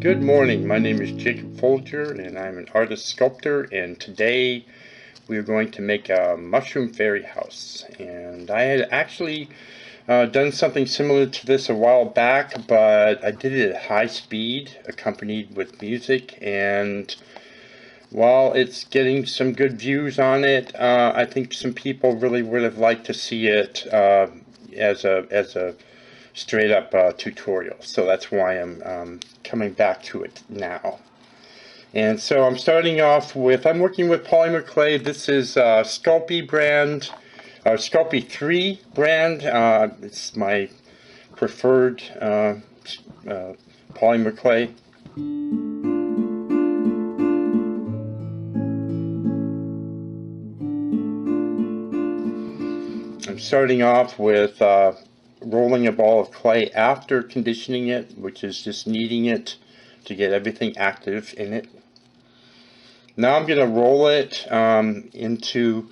Good morning, my name is Jacob Folger and I'm an artist sculptor, and today we are going to make a mushroom fairy house. And I had actually done something similar to this a while back, but I did it at high speed accompanied with music, and while it's getting some good views on it, I think some people really would have liked to see it as a straight up tutorial. So that's why I'm coming back to it now. And so I'm starting off with, I'm working with Polymer clay. This is Sculpty brand, Sculpty 3 brand. It's my preferred Polymer clay. I'm starting off with rolling a ball of clay after conditioning it, which is just kneading it to get everything active in it. Now I'm going to roll it into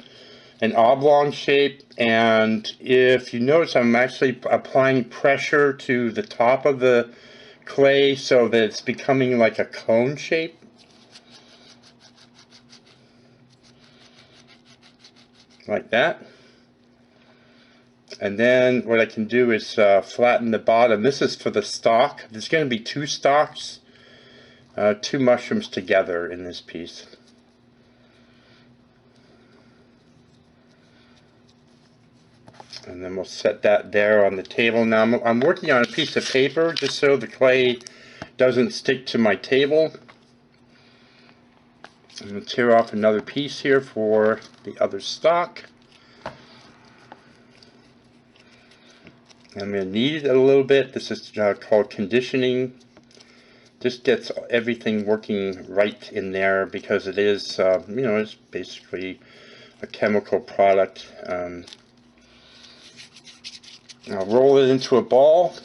an oblong shape, and if you notice, I'm actually applying pressure to the top of the clay so that it's becoming like a cone shape. Like that. And then what I can do is flatten the bottom. This is for the stalk. There's going to be two stalks, two mushrooms together in this piece. And then we'll set that there on the table. Now I'm working on a piece of paper just so the clay doesn't stick to my table. I'm going to tear off another piece here for the other stalk. I'm going to knead it a little bit. This is called conditioning. Just gets everything working right in there because it is, you know, it's basically a chemical product. I'll roll it into a ball.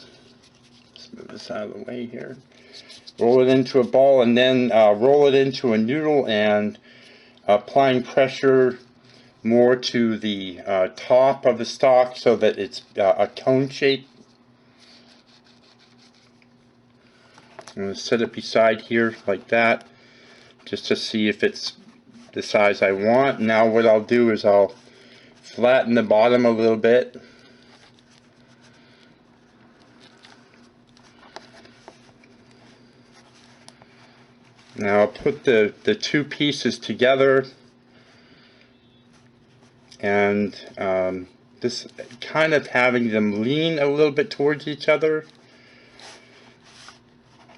Let's move this out of the way here. Roll it into a ball and then roll it into a noodle, and applying pressure more to the top of the stalk so that it's a cone shape. I'm going to set it beside here like that just to see if it's the size I want. Now what I'll do is I'll flatten the bottom a little bit. Now I'll put the two pieces together, and this kind of having them lean a little bit towards each other,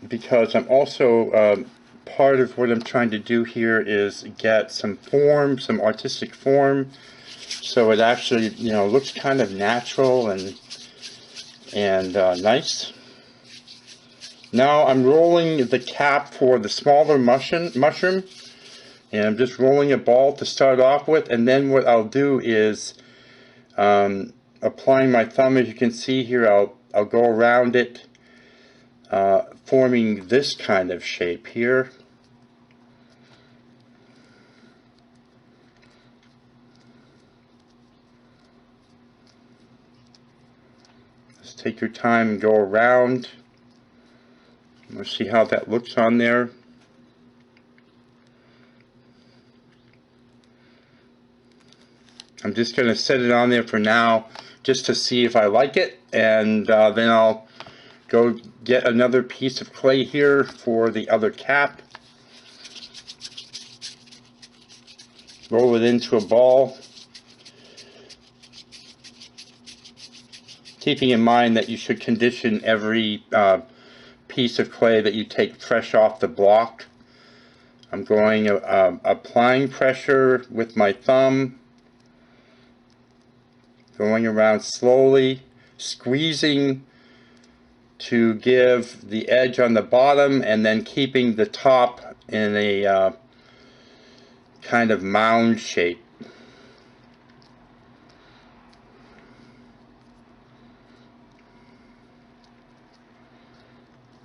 because I'm also part of what I'm trying to do here is get some form, some artistic form, so it actually, you know, looks kind of natural and nice. Now I'm rolling the cap for the smaller mushroom, and I'm just rolling a ball to start off with, and then what I'll do is applying my thumb. As you can see here, I'll go around it, forming this kind of shape here. Just take your time and go around. We'll see how that looks on there. I'm just going to set it on there for now just to see if I like it, and then I'll go get another piece of clay here for the other cap. Roll it into a ball, keeping in mind that you should condition every piece of clay that you take fresh off the block. I'm going applying pressure with my thumb, going around slowly, squeezing to give the edge on the bottom, and then keeping the top in a kind of mound shape.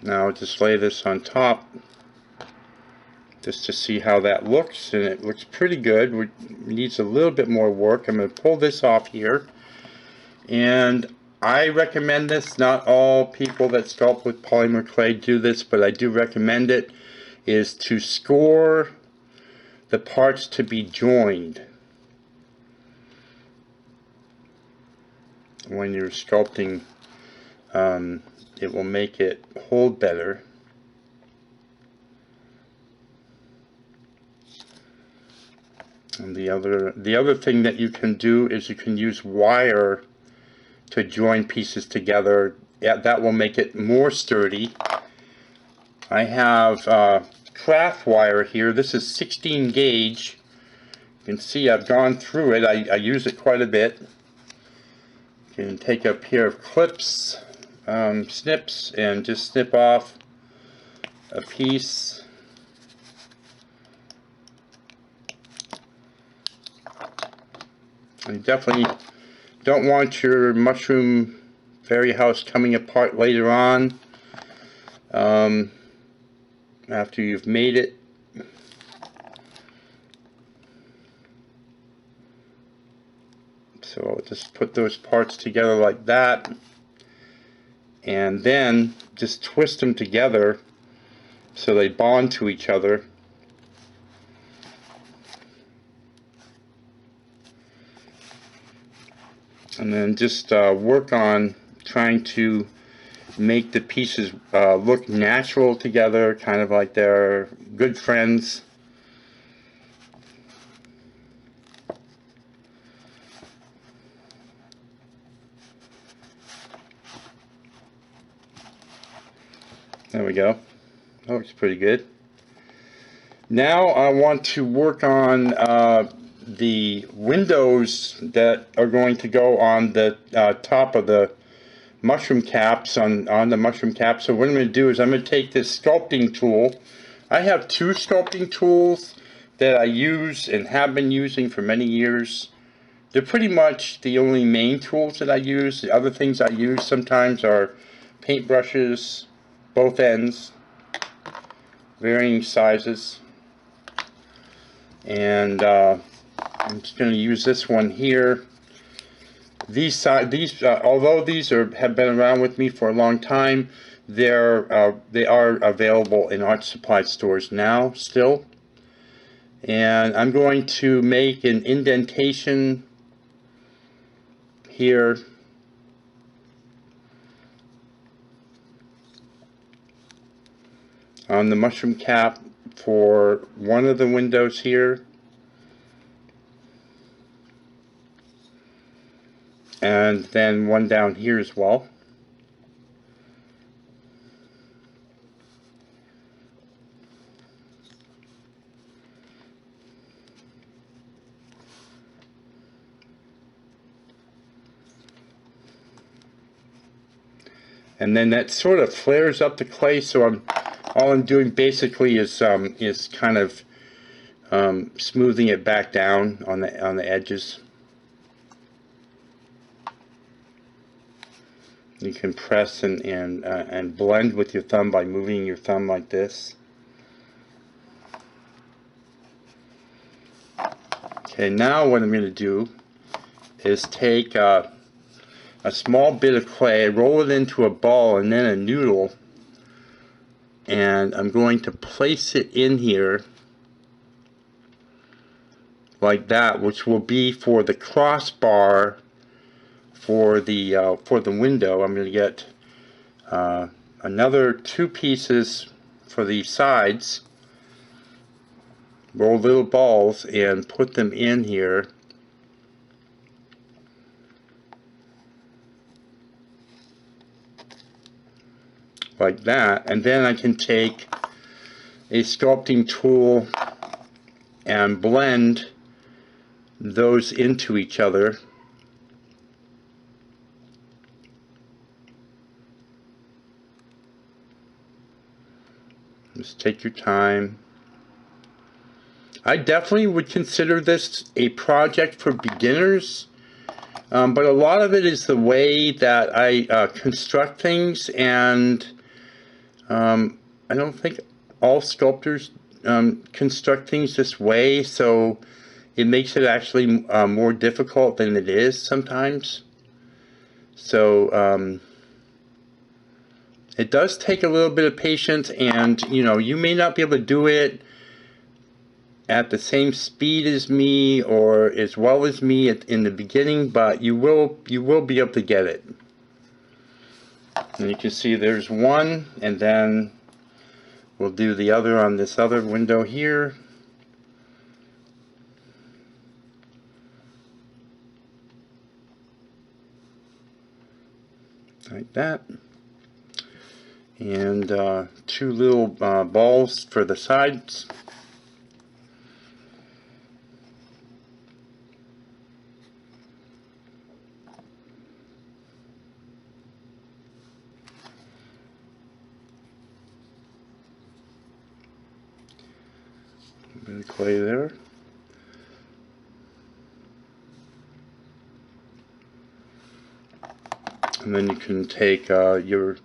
Now I'll just lay this on top just to see how that looks, and it looks pretty good. It needs a little bit more work. I'm going to pull this off here, and I recommend this. Not all people that sculpt with polymer clay do this, but I do recommend it, is to score the parts to be joined when you're sculpting. It will make it hold better. And the other thing that you can do is you can use wire to join pieces together. Yeah, that will make it more sturdy. I have craft wire here. This is 16 gauge. You can see I've gone through it. I use it quite a bit. You can take a pair of clips, snips, and just snip off a piece. You definitely don't want your mushroom fairy house coming apart later on, after you've made it. So I'll just put those parts together like that, and then just twist them together so they bond to each other. And then just work on trying to make the pieces look natural together, kind of like they're good friends. There we go. That looks pretty good. Now I want to work on the windows that are going to go on the top of the mushroom caps, on the mushroom cap. So what I'm going to do is I'm going to take this sculpting tool. I have two sculpting tools that I use and have been using for many years. They're pretty much the only main tools that I use. The other things I use sometimes are paint brushes, both ends, varying sizes. And I'm just going to use this one here. Although these have been around with me for a long time, they are available in art supply stores now still. And I'm going to make an indentation here on the mushroom cap for one of the windows here, and then one down here as well. And then that sort of flares up the clay, so all I'm doing basically is kind of smoothing it back down on the edges. You can press and blend with your thumb by moving your thumb like this. Okay, now what I'm going to do is take a small bit of clay, roll it into a ball and then a noodle, and I'm going to place it in here like that, which will be for the crossbar for the window. I'm going to get another 2 pieces for the sides, roll little balls and put them in here like that, and then I can take a sculpting tool and blend those into each other. Just take your time. I definitely would consider this a project for beginners, but a lot of it is the way that I construct things, and I don't think all sculptors construct things this way, so it makes it actually more difficult than it is sometimes. So it does take a little bit of patience, and you may not be able to do it at the same speed as me or as well as me in the beginning, but you will be able to get it. And you can see there's one, and then we'll do the other on this other window here. Like that. And two little balls for the sides. A bit of clay there. And then you can take your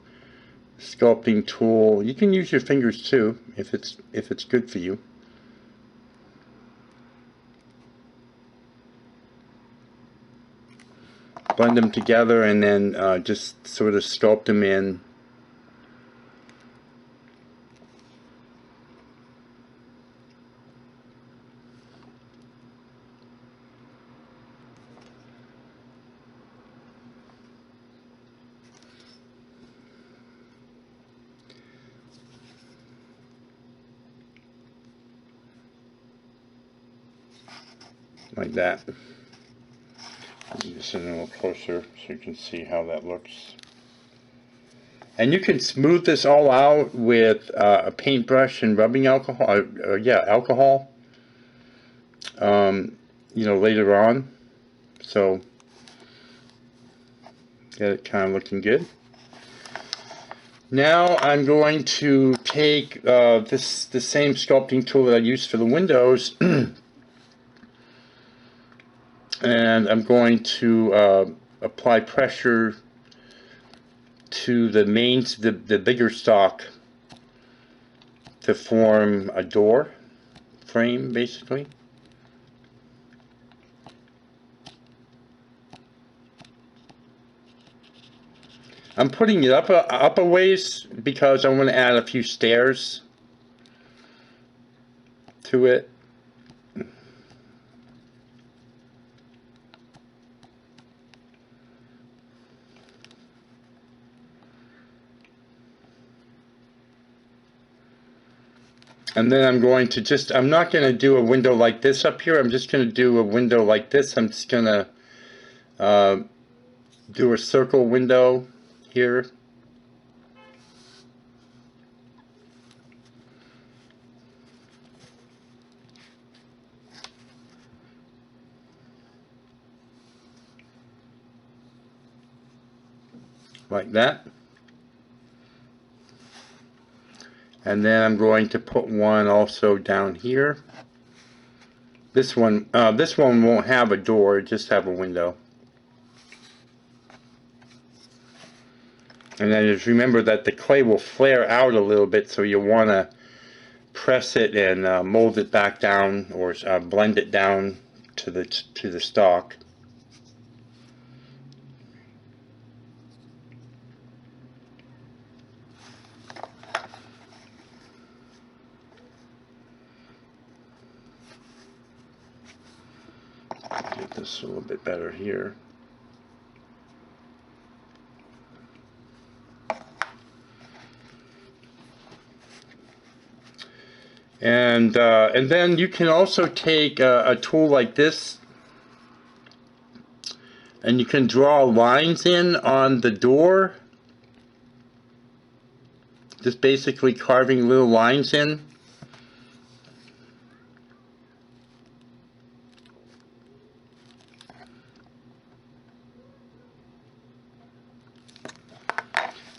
sculpting tool. You can use your fingers too if it's good for you. Blend them together and then just sort of sculpt them in. Like that. Just in a little closer so you can see how that looks. And you can smooth this all out with a paintbrush and rubbing alcohol. Alcohol. Later on. So get it kind of looking good. Now I'm going to take the same sculpting tool that I used for the windows. And I'm going to apply pressure to the bigger stock to form a door frame, basically. I'm putting it up a ways because I want to add a few stairs to it. And then I'm going to I'm not going to do a window like this up here. I'm just going to do a window like this. I'm just going to do a circle window here. Like that. And then I'm going to put one also down here. This one won't have a door, just have a window. And then just remember that the clay will flare out a little bit, so you'll want to press it and mold it back down, or blend it down to the stock. Get this a little bit better here. And then you can also take a tool like this, and you can draw lines in on the door, just basically carving little lines in.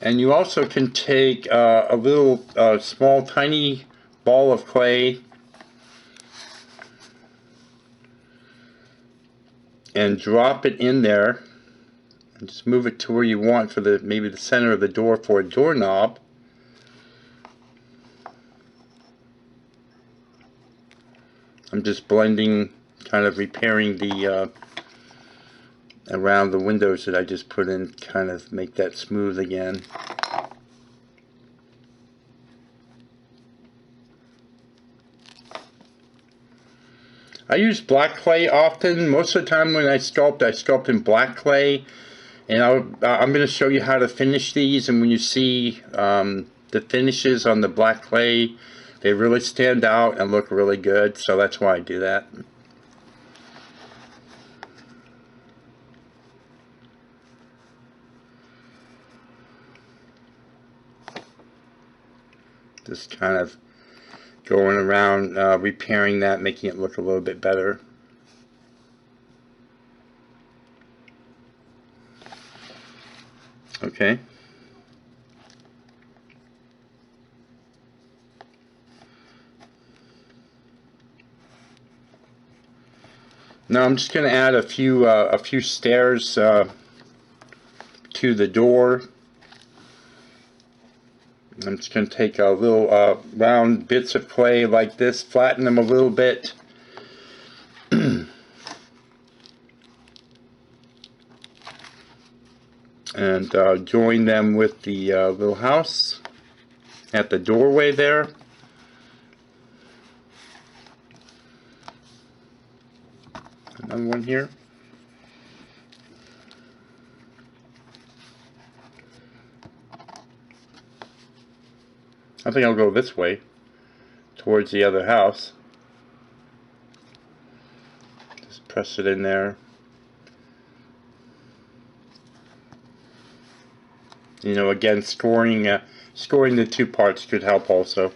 And you also can take a little small tiny ball of clay and drop it in there and just move it to where you want for maybe the center of the door for a doorknob. I'm just blending, kind of repairing the around the windows that I just put in, kind of make that smooth again. I use black clay often. Most of the time when I sculpt in black clay. And I'm going to show you how to finish these, and when you see the finishes on the black clay, they really stand out and look really good, so that's why I do that. Just kind of going around repairing that, making it look a little bit better. Okay. Now I'm just going to add a few stairs to the door. I'm just going to take a little round bits of clay like this, flatten them a little bit, and join them with the little house at the doorway there. Another one here. I think I'll go this way towards the other house. Just press it in there. You know, again, scoring the two parts could help also.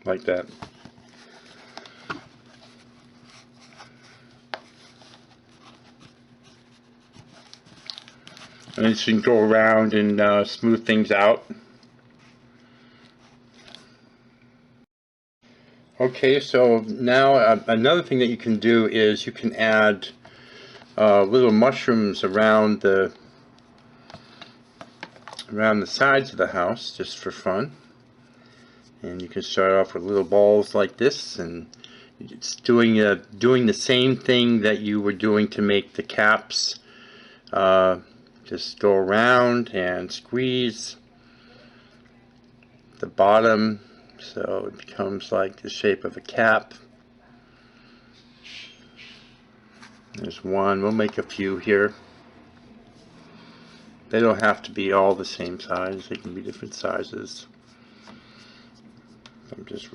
Like that. And you can go around and smooth things out. Okay, so now another thing that you can do is you can add little mushrooms around the sides of the house, just for fun. And you can start off with little balls like this, and it's doing the same thing that you were doing to make the caps. Just go around and squeeze the bottom so it becomes like the shape of a cap. There's one. We'll make a few here. They don't have to be all the same size. They can be different sizes.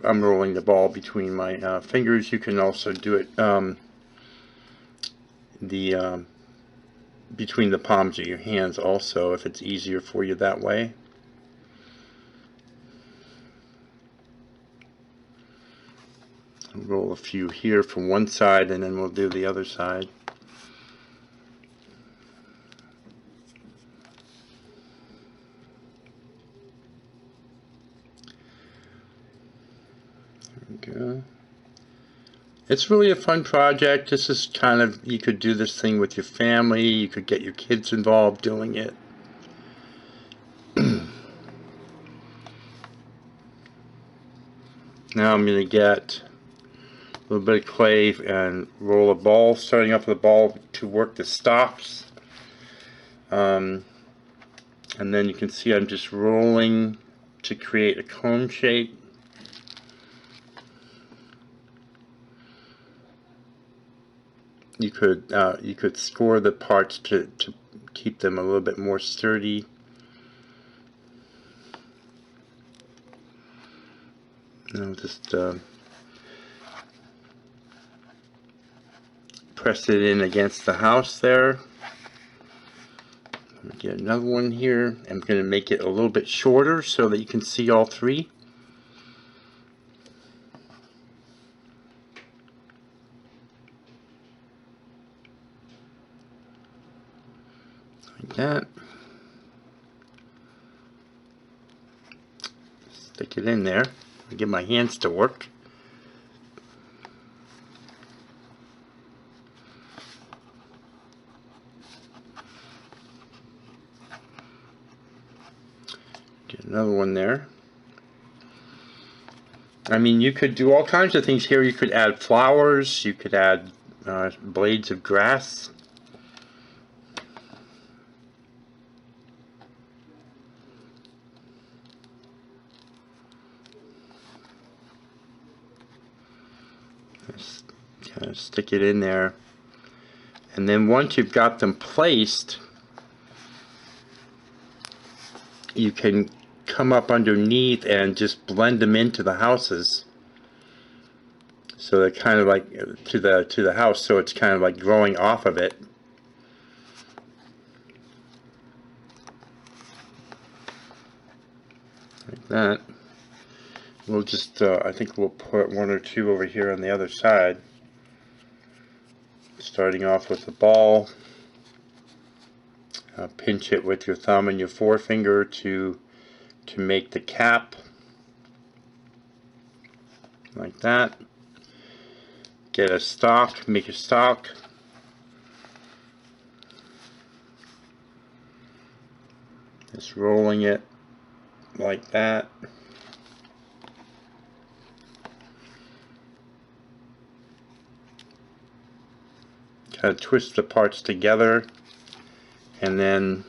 I'm rolling the ball between my fingers. You can also do it between the palms of your hands also, if it's easier for you that way. I'll roll a few here from one side, and then we'll do the other side. Go. It's really a fun project. This is kind of, you could do this thing with your family, you could get your kids involved doing it. Now I'm going to get a little bit of clay and roll a ball, starting off with a ball to work the stalks. And then you can see I'm just rolling to create a cone shape. You could score the parts to keep them a little bit more sturdy. And I'll just press it in against the house there. Get another one here. I'm going to make it a little bit shorter so that you can see all three. Like that. Stick it in there. Get my hands to work. Another one there. I mean, you could do all kinds of things here. You could add flowers, you could add blades of grass. Just kind of stick it in there. And then once you've got them placed, you can come up underneath and just blend them into the houses, so they're kind of like to the house, so it's kind of like growing off of it. Like that. We'll just I think we'll put one or two over here on the other side, starting off with the ball. Pinch it with your thumb and your forefinger to make the cap, like that. Get a stalk, make a stalk. Just rolling it like that. Kind of twist the parts together, and then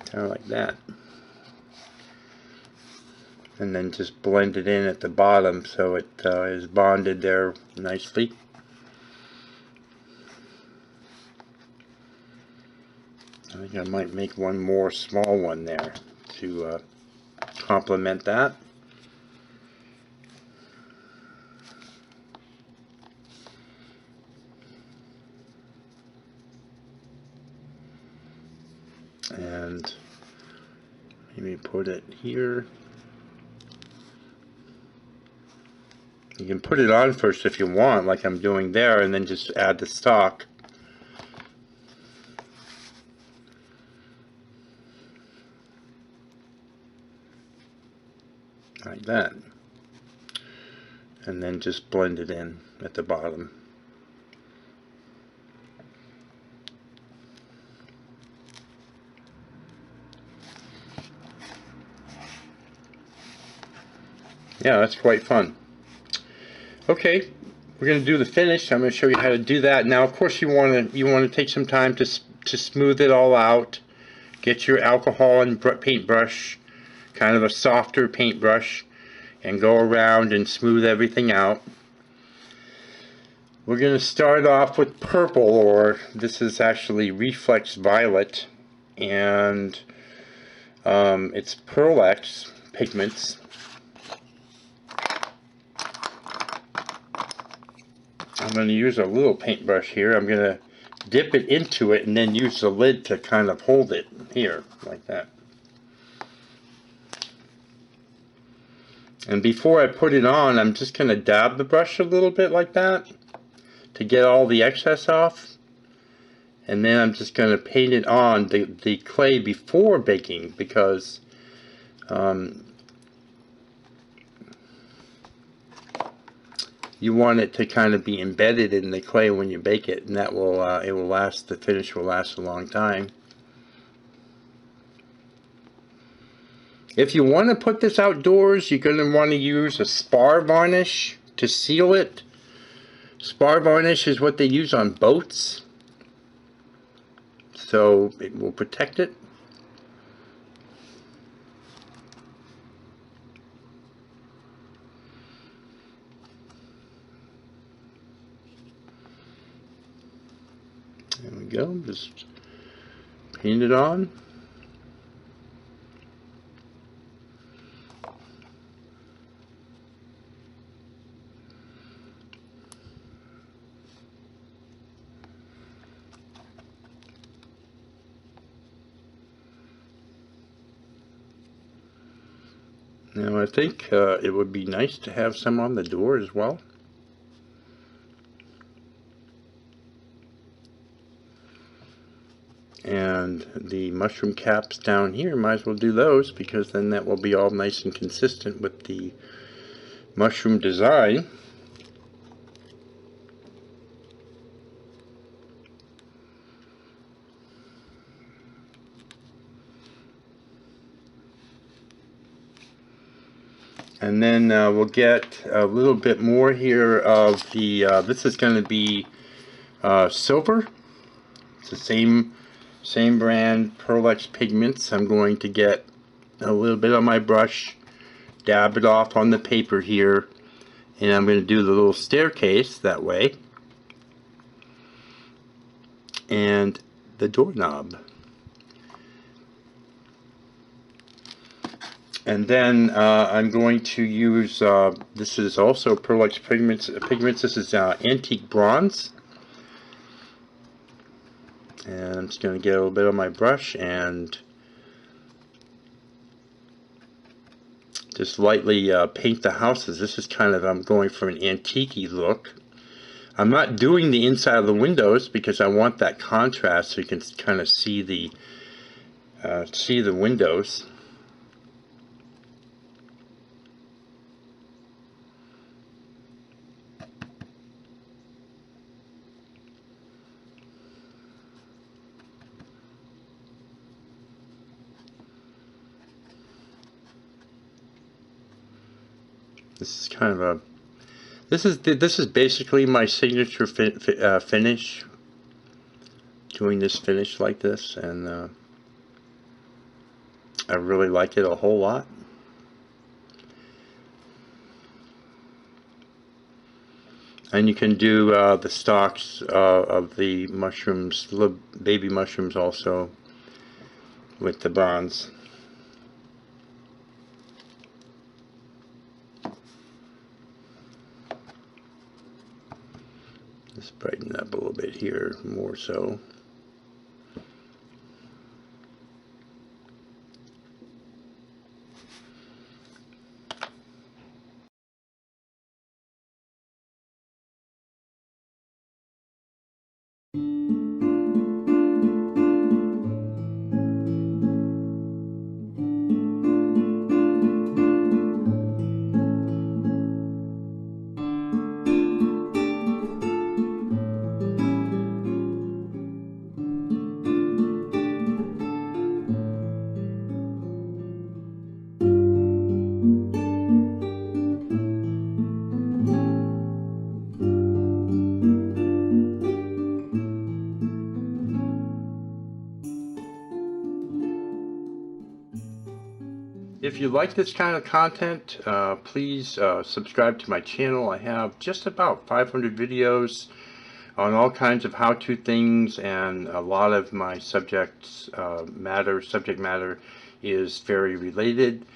kind of like that, and then just blend it in at the bottom so it is bonded there nicely. I think I might make one more small one there to complement that. And maybe put it here. You can put it on first if you want, like I'm doing there, and then just add the stock. Like that. And then just blend it in at the bottom. Yeah, that's quite fun. Okay, we're going to do the finish. I'm going to show you how to do that. Now, of course, you want to take some time to smooth it all out. Get your alcohol and paintbrush, kind of a softer paintbrush, and go around and smooth everything out. We're going to start off with purple, or this is actually reflex violet, and it's Pearl X Pigments. I'm going to use a little paintbrush here. I'm going to dip it into it and then use the lid to kind of hold it here, like that. And before I put it on, I'm just going to dab the brush a little bit like that to get all the excess off. And then I'm just going to paint it on the clay before baking, because you want it to kind of be embedded in the clay when you bake it, and that will it will last. The finish will last a long time. If you want to put this outdoors, you're going to want to use a spar varnish to seal it. Spar varnish is what they use on boats, so it will protect it. There we go, just paint it on. Now I think it would be nice to have some on the door as well. And the mushroom caps down here, might as well do those, because then that will be all nice and consistent with the mushroom design. And then we'll get a little bit more here of the, this is going to be silver. It's the same brand, Pearlex Pigments. I'm going to get a little bit on my brush, dab it off on the paper here, and I'm going to do the little staircase that way, and the doorknob. And then I'm going to use, this is also Pearlex Pigments. This is Antique Bronze. And I'm just going to get a little bit on my brush and just lightly paint the houses. This is kind of, I'm going for an antique-y look. I'm not doing the inside of the windows because I want that contrast so you can kind of see the windows. This is kind of a, this is basically my signature finish. Doing this finish like this, and I really like it a whole lot. And you can do the stalks of the mushrooms, little baby mushrooms, also with the bronze. Just brighten up a little bit here, more so. If you like this kind of content, please subscribe to my channel. I have just about 500 videos on all kinds of how-to things, and a lot of my subject matter is very related,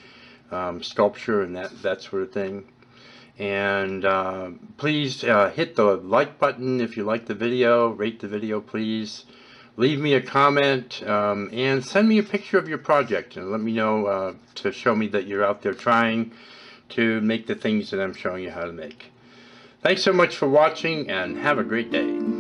sculpture and that sort of thing. And please hit the like button if you like the video, rate the video please. Leave me a comment and send me a picture of your project and let me know to show me that you're out there trying to make the things that I'm showing you how to make. Thanks so much for watching and have a great day.